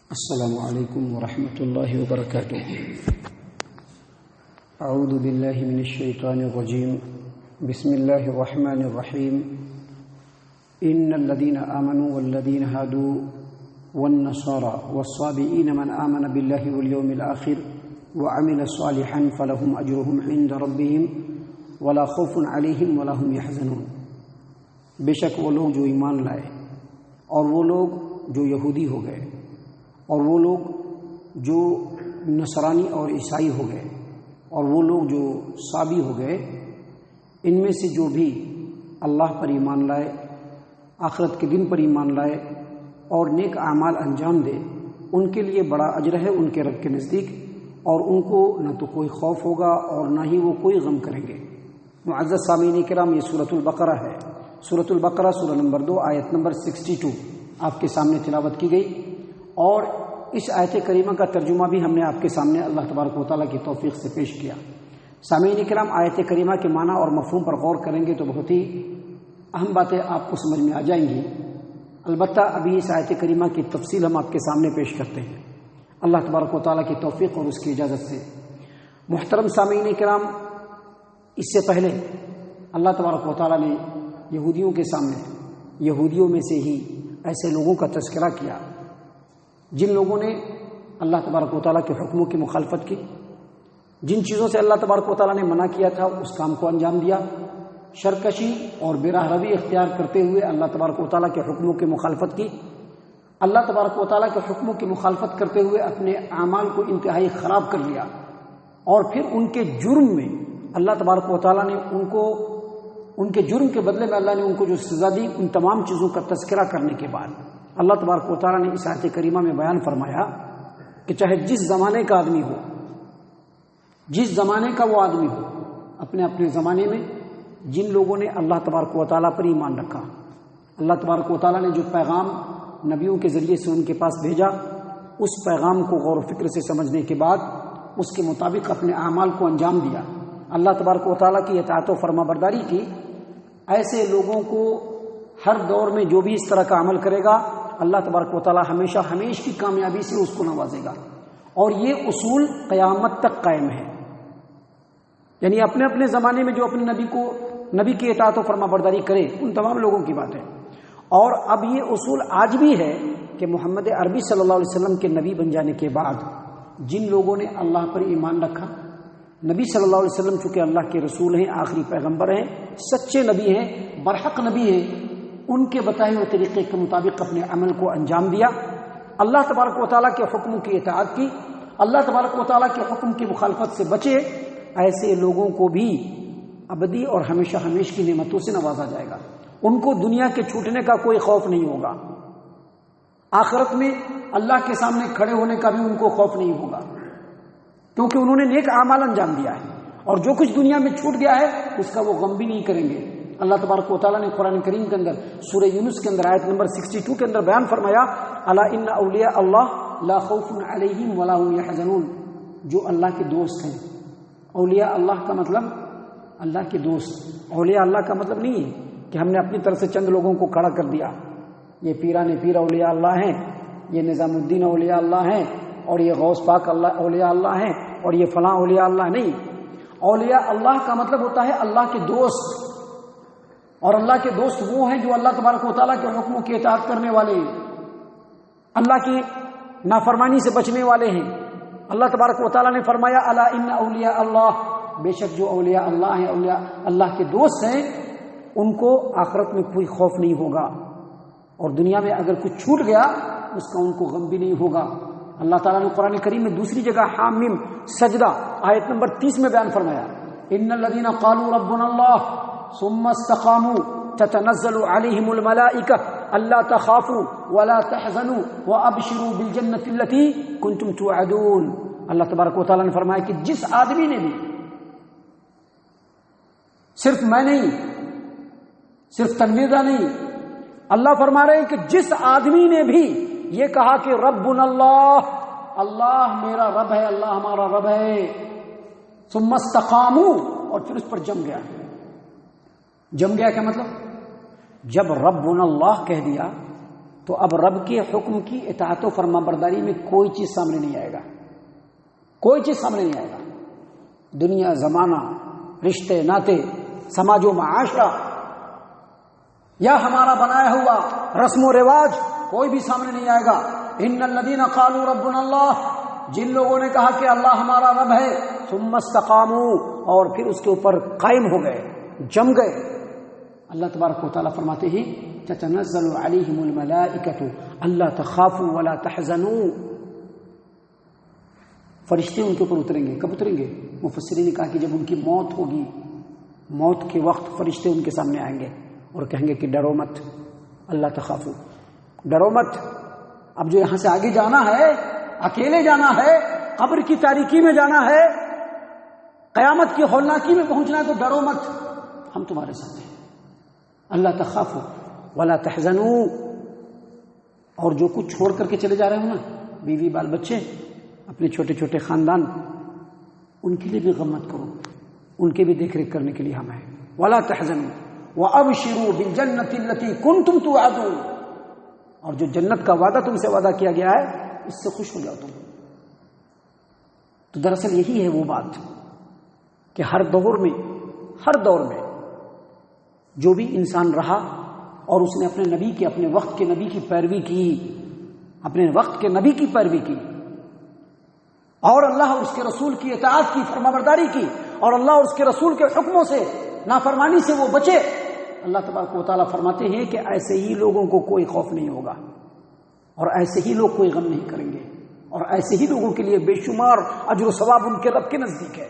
السلام علیکم ورحمۃ اللہ وبرکاتہ۔ اعوذ باللہ من الشیطان الرجیم، بسم اللہ الرحمن الرحیم۔ ان الذین آمنوا والذین هادوا والنصارى والصابئین من آمن باللہ والیوم الآخر وعمل صالحا فلهم اجرهم عند ربهم ولا خوف علیہم ولا هم یحزنون۔ بے شک وہ لوگ جو ایمان لائے اور وہ لوگ جو یہودی ہو گئے اور وہ لوگ جو نصرانی اور عیسائی ہو گئے اور وہ لوگ جو صابی ہو گئے، ان میں سے جو بھی اللہ پر ایمان لائے، آخرت کے دن پر ایمان لائے اور نیک اعمال انجام دے، ان کے لیے بڑا اجر ہے ان کے رب کے نزدیک، اور ان کو نہ تو کوئی خوف ہوگا اور نہ ہی وہ کوئی غم کریں گے۔ معزز سامعین کرام، یہ سورۃ البقرہ ہے۔ سورۃ البقرہ سورہ نمبر 2 آیت نمبر 62 آپ کے سامنے تلاوت کی گئی، اور اس آیت کریمہ کا ترجمہ بھی ہم نے آپ کے سامنے اللہ تبارک و تعالیٰ کی توفیق سے پیش کیا۔ سامعین کرام، آیت کریمہ کے معنی اور مفہوم پر غور کریں گے تو بہت ہی اہم باتیں آپ کو سمجھ میں آ جائیں گی۔ البتہ ابھی اس آیت کریمہ کی تفصیل ہم آپ کے سامنے پیش کرتے ہیں اللہ تبارک و تعالیٰ کی توفیق اور اس کی اجازت سے۔ محترم سامعین کرام، اس سے پہلے اللہ تبارک و تعالیٰ نے یہودیوں کے سامنے یہودیوں میں سے ہی ایسے لوگوں کا تذکرہ کیا جن لوگوں نے اللہ تبارک و تعالیٰ کے حکموں کی مخالفت کی، جن چیزوں سے اللہ تبارک و تعالیٰ نے منع کیا تھا اس کام کو انجام دیا، شرکشی اور بے راہ روی اختیار کرتے ہوئے اللہ تبارک و تعالیٰ کے حکموں کی مخالفت کی، اللہ تبارک و تعالیٰ کے حکموں کی مخالفت کرتے ہوئے اپنے اعمال کو انتہائی خراب کر لیا، اور پھر ان کے جرم میں اللہ تبارک و تعالیٰ نے ان کے جرم کے بدلے میں اللہ نے ان کو جو سزا دی، ان تمام چیزوں کا تذکرہ کرنے کے بعد اللہ تبارک و تعالیٰ نے اس آیت کریمہ میں بیان فرمایا کہ چاہے جس زمانے کا آدمی ہو، جس زمانے کا وہ آدمی ہو، اپنے اپنے زمانے میں جن لوگوں نے اللہ تبارک و تعالیٰ پر ایمان رکھا، اللہ تبارک و تعالیٰ نے جو پیغام نبیوں کے ذریعے سے ان کے پاس بھیجا، اس پیغام کو غور و فکر سے سمجھنے کے بعد اس کے مطابق اپنے اعمال کو انجام دیا، اللہ تبارک و تعالیٰ کی اطاعت و فرما برداری کی، ایسے لوگوں کو ہر دور میں جو بھی اس طرح کا عمل کرے گا اللہ تبارک و تعالیٰ ہمیشہ کی کامیابی سے اس کو نوازے گا، اور یہ اصول قیامت تک قائم ہے۔ یعنی اپنے اپنے زمانے میں جو اپنے نبی کی اطاعت و فرما برداری کرے ان تمام لوگوں کی بات ہے، اور اب یہ اصول آج بھی ہے کہ محمد عربی صلی اللہ علیہ وسلم کے نبی بن جانے کے بعد جن لوگوں نے اللہ پر ایمان رکھا، نبی صلی اللہ علیہ وسلم چونکہ اللہ کے رسول ہیں، آخری پیغمبر ہیں، سچے نبی ہیں، برحق نبی ہیں، ان کے بتائے ہوئے طریقے کے مطابق اپنے عمل کو انجام دیا، اللہ تبارک و تعالیٰ کے حکموں کی اطاعت کی، اللہ تبارک و تعالیٰ کے حکم کی مخالفت سے بچے، ایسے لوگوں کو بھی ابدی اور ہمیشہ کی نعمتوں سے نوازا جائے گا۔ ان کو دنیا کے چھوٹنے کا کوئی خوف نہیں ہوگا، آخرت میں اللہ کے سامنے کھڑے ہونے کا بھی ان کو خوف نہیں ہوگا، کیونکہ انہوں نے نیک اعمال انجام دیا ہے، اور جو کچھ دنیا میں چھوٹ گیا ہے اس کا وہ غم بھی نہیں کریں گے۔ اللہ تبارک و تعالیٰ نے قرآن کریم کے اندر سورہ یونس کے اندر آیت نمبر 62 کے اندر بیان فرمایا، الا ان اولیاء اللہ لا خوف علیہم ولا هم یحزنون۔ جو اللہ کے دوست ہیں، اولیاء اللہ کا مطلب اللہ کے دوست، اولیاء اللہ کا مطلب نہیں ہے کہ ہم نے اپنی طرف سے چند لوگوں کو کھڑا کر دیا، یہ پیران پیر اولیاء اللہ ہیں، یہ نظام الدین اولیاء اللہ ہیں، اور یہ غوث پاک اللہ اولیاء اللہ ہیں، اور یہ فلاں اولیاء اللہ نہیں۔ اولیاء اللہ کا مطلب ہوتا ہے اللہ کے دوست، اور اللہ کے دوست وہ ہیں جو اللہ تبارک و تعالیٰ کے حکموں کی اطاعت کرنے والے ہیں، اللہ کی نافرمانی سے بچنے والے ہیں۔ اللہ تبارک و تعالیٰ نے فرمایا، الا ان اولیاء اللہ، بے شک جو اولیاء اللہ ہیں، اولیاء اللہ کے دوست ہیں، ان کو آخرت میں کوئی خوف نہیں ہوگا، اور دنیا میں اگر کچھ چھوٹ گیا اس کا ان کو غم بھی نہیں ہوگا۔ اللہ تعالیٰ نے قرآن کریم میں دوسری جگہ حامیم سجدہ آیت نمبر 30 میں بیان فرمایا، ان الذین قالوا ربنا اللہ ثم استقاموا تتنزل عليهم الملائكة الا تخافوا ولا تحزنوا وابشروا بالجنة التي كنتم توعدون۔ اللہ تبارک و تعالیٰ نے فرمایا کہ جس آدمی نے بھی، صرف میں نہیں، صرف تنویرہ نہیں، اللہ فرما رہے ہیں کہ جس آدمی نے بھی یہ کہا کہ ربنا اللہ، اللہ میرا رب ہے، اللہ ہمارا رب ہے، ثم استقاموا، اور پھر اس پر جم گیا کیا مطلب؟ جب ربنا اللہ کہہ دیا تو اب رب کے حکم کی اطاعت و فرما برداری میں کوئی چیز سامنے نہیں آئے گا، کوئی چیز سامنے نہیں آئے گا۔ دنیا، زمانہ، رشتے ناتے، سماج و معاشرہ یا ہمارا بنایا ہوا رسم و رواج کوئی بھی سامنے نہیں آئے گا۔ ان الذین قالوا ربنا اللہ، جن لوگوں نے کہا کہ اللہ ہمارا رب ہے، ثم استقاموا، اور پھر اس کے اوپر قائم ہو گئے، جم گئے، اللہ تبارک و تعالیٰ فرماتے ہیں تتنزل علیہم الملائکۃ الا تخافوا ولا تحزنوا، فرشتے ان کے اوپر اتریں گے۔ کب اتریں گے؟ مفسرین نے کہا کہ جب ان کی موت ہوگی، موت کے وقت فرشتے ان کے سامنے آئیں گے اور کہیں گے کہ ڈرو مت، اللہ تخافوا، ڈرو مت۔ اب جو یہاں سے آگے جانا ہے، اکیلے جانا ہے، قبر کی تاریکی میں جانا ہے، قیامت کی ہولناکی میں پہنچنا ہے، تو ڈرو مت، ہم تمہارے ساتھ ہیں۔ اللہ تخافوا ولا تحزنوا، اور جو کچھ چھوڑ کر کے چلے جا رہے ہو نا، بیوی بال بچے، اپنے چھوٹے چھوٹے خاندان، ان کے لیے بھی غم مت کرو، ان کے بھی دیکھ ریکھ کرنے کے لیے ہم ہیں۔ ولا تحزنوا وابشروا بالجنۃ التي كنتم توعدون، اور جو جنت کا وعدہ تم سے وعدہ کیا گیا ہے اس سے خوش ہو جاؤ تم۔ تو دراصل یہی ہے وہ بات کہ ہر دور میں جو بھی انسان رہا اور اس نے اپنے نبی کی، اپنے وقت کے نبی کی پیروی کی، اپنے وقت کے نبی کی پیروی کی، اور اللہ اور اس کے رسول کی اطاعت کی، فرما برداری کی، اور اللہ اور اس کے رسول کے حکموں سے، نافرمانی سے وہ بچے، اللہ تبارک و تعالیٰ فرماتے ہیں کہ ایسے ہی لوگوں کو کوئی خوف نہیں ہوگا، اور ایسے ہی لوگ کوئی غم نہیں کریں گے، اور ایسے ہی لوگوں کے لیے بے شمار اجر و ثواب ان کے رب کے نزدیک ہے۔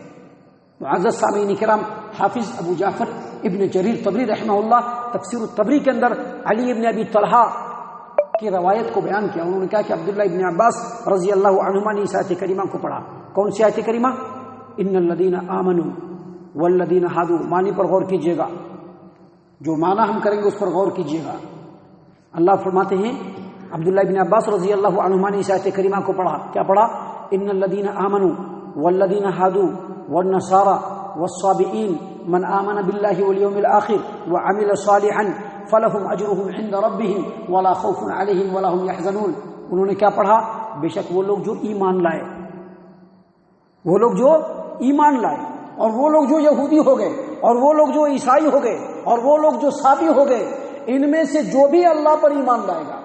معزز سامعین کرام، حافظ ابو جعفر ابن جریر طبری رحمہ اللہ تفسیر الطبری کے اندر علی ابن ابی طلحہ کی روایت کو بیان کیا۔ انہوں نے کہا کہ عبداللہ ابن عباس رضی اللہ عنہما نے اس آیت کریمہ کو پڑھا۔ کون سی آیت کریمہ؟ ان الذین آمنوا والذین ہادوا، معنی پر غور کیجیے گا، جو معنی ہم کریں گے اس پر غور کیجیے گا۔ اللہ فرماتے ہیں، عبداللہ ابن عباس رضی اللہ عنہما نے اس آیت کریمہ کو پڑھا۔ کیا پڑھا؟ ان الذین آمنوا والذین ہادوا والنصارى والصابئین من آمن باللہ والیوم الآخر وعمل صالحا فلہم اجرہم عند ربہم ولا خوف علیہم ولا هم یحزنون۔ انہوں نے کیا پڑھا؟ بے شک وہ لوگ جو ایمان لائے، وہ لوگ جو ایمان لائے، اور وہ لوگ جو یہودی ہو گئے، اور وہ لوگ جو عیسائی ہو گئے، اور وہ لوگ جو صابی ہو گئے، ان میں سے جو بھی اللہ پر ایمان لائے گا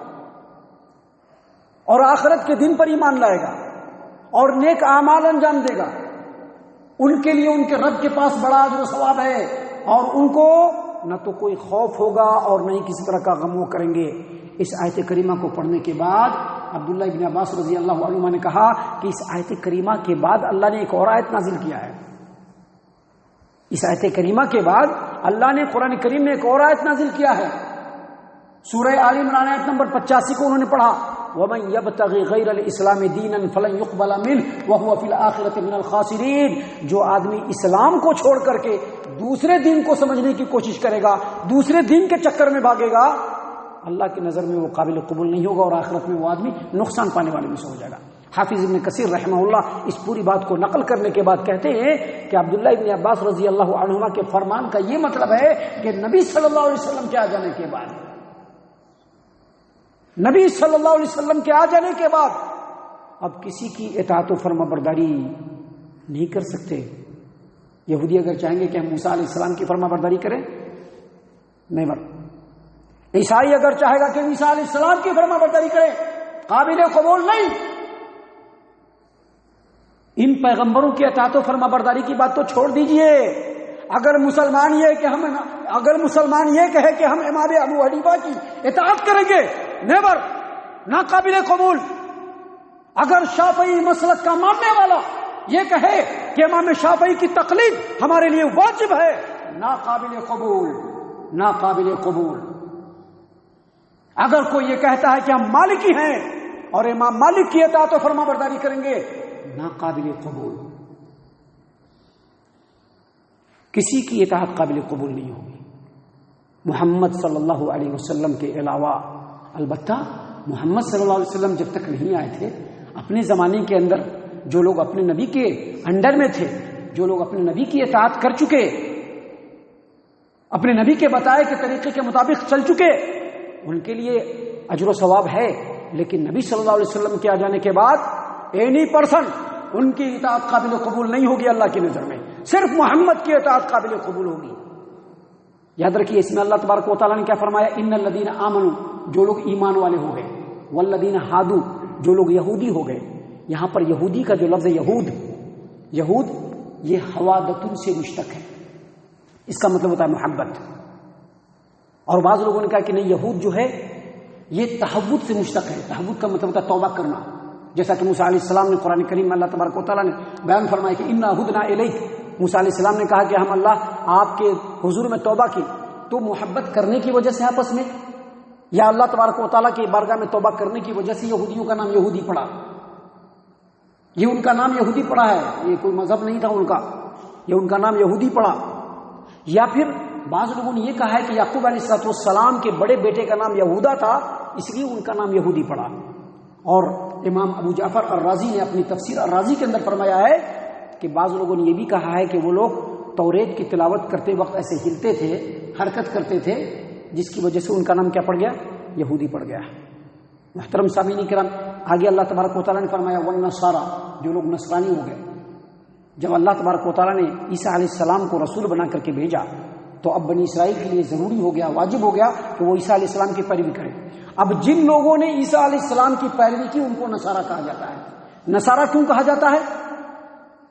اور آخرت کے دن پر ایمان لائے گا اور نیک اعمال انجام دے گا، ان کے لیے ان کے رب کے پاس بڑا اجر و ثواب ہے، اور ان کو نہ تو کوئی خوف ہوگا اور نہ ہی کسی طرح کا غم وہ کریں گے۔ اس آیت کریمہ کو پڑھنے کے بعد عبداللہ ابن عباس رضی اللہ عنہ نے کہا کہ اس آیت کریمہ کے بعد اللہ نے ایک اور آیت نازل کیا ہے۔ اس آیت کریمہ کے بعد اللہ نے قرآن کریم میں ایک اور آیت نازل کیا ہے۔ سورہ آل عمران آیت نمبر 85 کو انہوں نے پڑھا، وَمَن يَبْتَغِ غَيْرَ الْإِسْلَامِ دِينًا فَلَن يُقْبَلَ مِنْهُ وَهُوَ فِي الْآخِرَةِ مِنَ الْخَاسِرِينَ۔ جو آدمی اسلام کو چھوڑ کر کے دوسرے دین کو سمجھنے کی کوشش کرے گا، دوسرے دین کے چکر میں بھاگے گا، اللہ کی نظر میں وہ قابل قبول نہیں ہوگا، اور آخرت میں وہ آدمی نقصان پانے والے میں سے ہو جائے گا۔ حافظ ابن کثیر رحمہ اللہ اس پوری بات کو نقل کرنے کے بعد کہتے ہیں کہ عبداللہ ابن عباس رضی اللہ عنہما کے فرمان کا یہ مطلب ہے کہ نبی صلی اللہ علیہ وسلم کے آ جانے کے بعد، نبی صلی اللہ علیہ وسلم کے آ جانے کے بعد اب کسی کی اطاعت و فرما برداری نہیں کر سکتے۔ یہودی اگر چاہیں گے کہ ہم موسیٰ علیہ السلام کی فرما برداری کریں، نہیں بر عیسائی اگر چاہے گا کہ عیسیٰ علیہ السلام کی فرما برداری کریں، قابل قبول نہیں۔ ان پیغمبروں کی اطاعت و فرما برداری کی بات تو چھوڑ دیجئے۔ اگر مسلمان یہ کہے کہ ہم امام ابو حنیفہ کی اطاعت کریں گے، نیور، ناقابل قبول۔ اگر شافعی مسلک کا ماننے والا یہ کہے کہ امام شافعی کی تقلید ہمارے لیے واجب ہے، ناقابل قبول، ناقابل قبول۔ اگر کوئی یہ کہتا ہے کہ ہم مالکی ہیں اور امام مالک کی اطاعت و فرما برداری کریں گے، ناقابل قبول۔ کسی کی اطاعت قابل قبول نہیں ہوگی محمد صلی اللہ علیہ وسلم کے علاوہ۔ البتہ محمد صلی اللہ علیہ وسلم جب تک نہیں آئے تھے، اپنے زمانے کے اندر جو لوگ اپنے نبی کے انڈر میں تھے، جو لوگ اپنے نبی کی اطاعت کر چکے، اپنے نبی کے بتائے کے طریقے کے مطابق چل چکے، ان کے لیے اجر و ثواب ہے، لیکن نبی صلی اللہ علیہ وسلم کے آ جانے کے بعد اینی پرسن ان کی اطاعت قابل قبول نہیں ہوگی اللہ کی نظر میں، صرف محمد کی اطاعت قابل قبول ہوگی۔ یاد رکھیے اس میں اللہ تبارک و تعالیٰ نے کیا فرمایا، ان الذین آمنوا، جو لوگ ایمان والے ہو گئے، والذین ہادو، جو لوگ یہودی ہو گئے۔ یہاں پر یہودی کا جو لفظ ہے یہود یہ حوادتن سے مشتق ہے، اس کا مطلب ہوتا ہے محبت۔ اور بعض لوگوں نے کہا کہ نہیں، یہود جو ہے یہ تحوت سے مشتق ہے، تحوت کا مطلب ہوتا ہے توبہ کرنا، جیسا کہ موسیٰ علیہ السلام نے قرآن کریم میں اللہ تبارک و تعالیٰ نے بیان فرمایا کہ انا ہدنا الیک، موسیٰ علیہ السلام نے کہا کہ ہم اللہ آپ کے حضور میں توبہ کی، تو محبت کرنے کی وجہ سے آپس میں، یا اللہ تبارک و تعالیٰ کی بارگاہ میں توبہ کرنے کی وجہ سے یہودیوں کا نام یہودی پڑا، یہ ان کا نام یہودی پڑا ہے، یہ کوئی مذہب نہیں تھا ان کا، یہ ان کا نام یہودی پڑا۔ یا پھر بعض لوگوں نے یہ کہا ہے کہ یعقوب علیہ السلام کے بڑے بیٹے کا نام یہودا تھا، اس لیے ان کا نام یہودی پڑا۔ اور امام ابو جعفر الرازی نے اپنی تفسیر الرازی کے اندر فرمایا ہے کہ بعض لوگوں نے یہ بھی کہا ہے کہ وہ لوگ توریت کی تلاوت کرتے وقت ایسے ہلتے تھے، حرکت کرتے تھے، جس کی وجہ سے ان کا نام کیا پڑ گیا، یہودی پڑ گیا۔ محترم سامعین کرام، آگے اللہ تبارک و تعالیٰ نے فرمایا والنصارى، جو لوگ نصرانی ہو گئے۔ جب اللہ تبارک و تعالیٰ نے عیسیٰ علیہ السلام کو رسول بنا کر کے بھیجا تو اب بنی اسرائیل کے لیے ضروری ہو گیا، واجب ہو گیا کہ وہ عیسیٰ علیہ السلام کی پیروی کریں۔ اب جن لوگوں نے عیسیٰ علیہ السلام کی پیروی کی ان کو نصارہ کہا جاتا ہے۔ نصارہ کیوں کہا جاتا ہے؟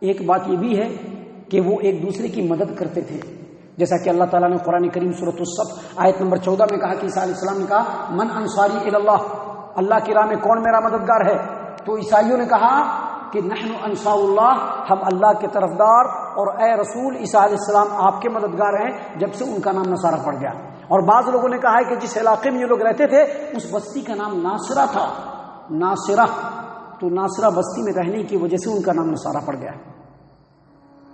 ایک بات یہ بھی ہے کہ وہ ایک دوسرے کی مدد کرتے تھے، جیسا کہ اللہ تعالیٰ نے قرآن کریم سورۃ الصف آیت نمبر 14 میں کہا کہ عیسیٰ علیہ السلام نے کہا من انصاری الی اللہ، اللہ کی راہ میں کون میرا مددگار ہے؟ تو عیسائیوں نے کہا کہ نحن انصار اللہ، ہم اللہ کے طرفدار، اور اے رسول عیسیٰ علیہ السلام آپ کے مددگار ہیں، جب سے ان کا نام نصارہ پڑ گیا۔ اور بعض لوگوں نے کہا ہے کہ جس علاقے میں یہ لوگ رہتے تھے اس بستی کا نام ناصرہ تھا، ناصرہ، تو ناصرہ بستی میں رہنے کی وجہ سے ان کا نام نصارہ پڑ گیا۔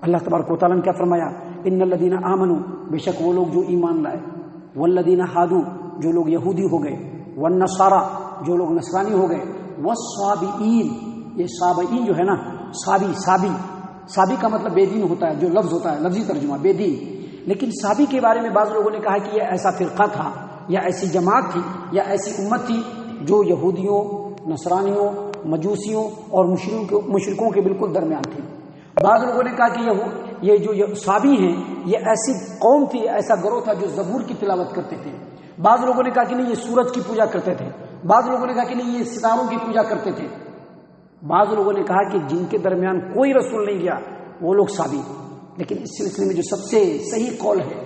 اللہ تبارک و تعالیٰ نے کیا فرمایا، ان الذین آمنوا، بے شک وہ لوگ جو ایمان لائے، والذین ہادو، جو لوگ یہودی ہو گئے، والنصارى، جو لوگ نصرانی ہو گئے، والصابئین، یہ صابئین جو ہے نا، صابی کا مطلب بے دین ہوتا ہے، جو لفظ ہوتا ہے لفظی ترجمہ بے دین، لیکن صابی کے بارے میں بعض لوگوں نے کہا کہ یہ ایسا فرقہ تھا یا ایسی جماعت تھی یا ایسی امت تھی جو یہودیوں، نصرانیوں، مجوسیوں اور مشرکوں کے بالکل درمیان تھی۔ بعض لوگوں نے کہا کہ یہ جو صابی ہیں یہ ایسی قوم تھی، ایسا گروہ تھا جو زبور کی تلاوت کرتے تھے۔ بعض لوگوں نے کہا کہ نہیں یہ سورج کی پوجا کرتے تھے، بعض لوگوں نے کہا کہ نہیں یہ ستاروں کی پوجا کرتے تھے، بعض لوگوں نے کہا کہ جن کے درمیان کوئی رسول نہیں گیا وہ لوگ صابی۔ لیکن اس سلسلے میں جو سب سے صحیح قول ہے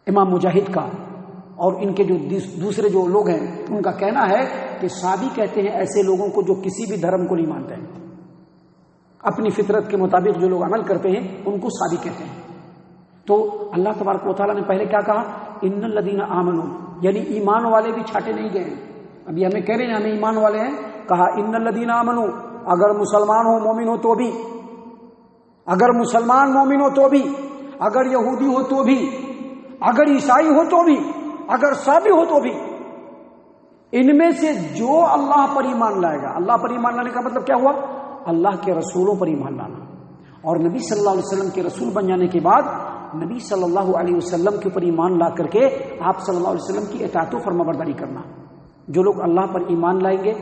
امام مجاہد کا اور ان کے جو دوسرے جو لوگ ہیں ان کا کہنا ہے کہ صابی کہتے ہیں ایسے لوگوں کو جو کسی بھی دھرم کو نہیں مانتے ہیں، اپنی فطرت کے مطابق جو لوگ عمل کرتے ہیں ان کو صابی کہتے ہیں۔ تو اللہ تبارک و تعالیٰ نے پہلے کیا کہا، ان الذین آمنوا، یعنی ایمان والے بھی چھاٹے نہیں گئے۔ ابھی ہمیں کہہ رہے ہیں ہمیں ایمان والے ہیں، کہا ان الذین آمنوا، اگر مسلمان ہو مومن ہو تو بھی، اگر مسلمان مومن ہو تو بھی، اگر یہودی ہو تو بھی، اگر عیسائی ہو تو بھی، اگر صابی ہو تو بھی، ان میں سے جو اللہ پر ایمان لائے گا۔ اللہ پر ایمان لانے کا مطلب کیا ہوا، اللہ کے رسولوں پر ایمان لانا، اور نبی صلی اللہ علیہ وسلم کے رسول بن جانے کے بعد نبی صلی اللہ علیہ وسلم کے اوپر ایمان لا کر کے آپ صلی اللہ علیہ وسلم کی اطاعت و فرمانبرداری کرنا۔ جو لوگ اللہ پر ایمان لائیں گے،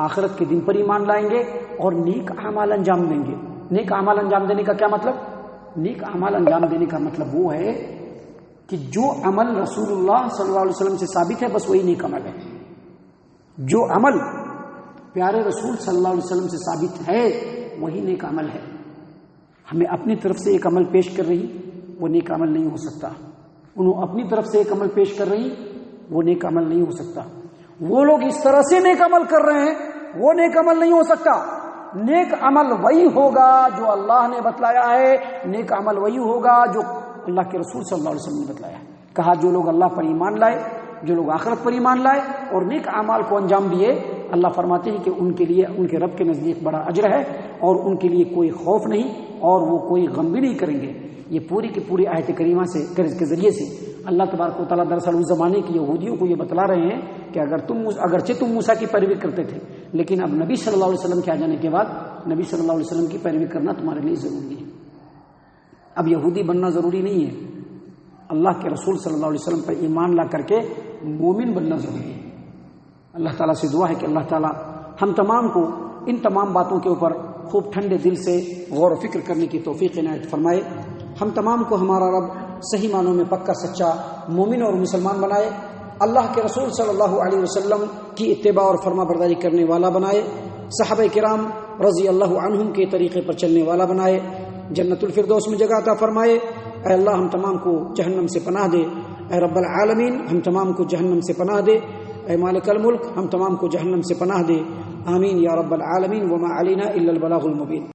آخرت کے دن پر ایمان لائیں گے اور نیک اعمال انجام دیں گے۔ نیک اعمال انجام دینے کا کیا مطلب، نیک اعمال انجام دینے کا مطلب وہ ہے کہ جو عمل رسول اللہ صلی اللہ علیہ وسلم سے ثابت ہے بس وہی نیک عمل ہے۔ جو عمل پیارے رسول صلی اللہ علیہ وسلم سے ثابت ہے وہی نیک عمل ہے۔ ہمیں اپنی طرف سے ایک عمل پیش کر رہی وہ نیک عمل نہیں ہو سکتا، انہوں اپنی طرف سے ایک عمل پیش کر رہی وہ نیک عمل نہیں ہو سکتا۔ وہ لوگ اس طرح سے نیک عمل کر رہے ہیں وہ نیک عمل نہیں ہو سکتا۔ نیک عمل وہی ہوگا جو اللہ نے بتلایا ہے، نیک عمل وہی ہوگا جو اللہ کے رسول صلی اللہ علیہ وسلم نے بتلایا ہے۔ کہا جو لوگ اللہ پر ایمان لائے، جو لوگ آخرت پر ایمان لائے اور نیک اعمال کو انجام دیے، اللہ فرماتے ہیں کہ ان کے لیے ان کے رب کے نزدیک بڑا اجر ہے اور ان کے لیے کوئی خوف نہیں اور وہ کوئی غم بھی نہیں کریں گے۔ یہ پوری کی پوری آیت کریمہ سے کے ذریعے سے اللہ تبارک و تعالیٰ دراصل اس زمانے کی یہودیوں کو یہ بتلا رہے ہیں کہ اگرچہ تم موسیٰ کی پیروی کرتے تھے لیکن اب نبی صلی اللہ علیہ وسلم کے آ جانے کے بعد نبی صلی اللہ علیہ وسلم کی پیروی کرنا تمہارے لیے ضروری ہے۔ اب یہودی بننا ضروری نہیں ہے، اللہ کے رسول صلی اللہ علیہ وسلم پر ایمان لا کر کے مومن بننا ضروری ہے۔ اللہ تعالیٰ سے دعا ہے کہ اللہ تعالیٰ ہم تمام کو ان تمام باتوں کے اوپر خوب ٹھنڈے دل سے غور و فکر کرنے کی توفیق عنایت فرمائے. ہم تمام کو ہمارا رب صحیح معنوں میں پکا سچا مومن اور مسلمان بنائے. اللہ کے رسول صلی اللہ علیہ وسلم کی اتباع اور فرما برداری کرنے والا بنائے. صحابہ کرام رضی اللہ عنہم کے طریقے پر چلنے والا بنائے. جنت الفردوس میں جگہ عطا فرمائے. اے اللہ ہم تمام کو جہنم سے پناہ دے. اے رب العالمین ہم تمام کو جہنم سے پناہ دے. اے مالک الملک ہم تمام کو جہنم سے پناہ دے. آمین یا رب العالمین. وما علینا الا البلاغ المبین.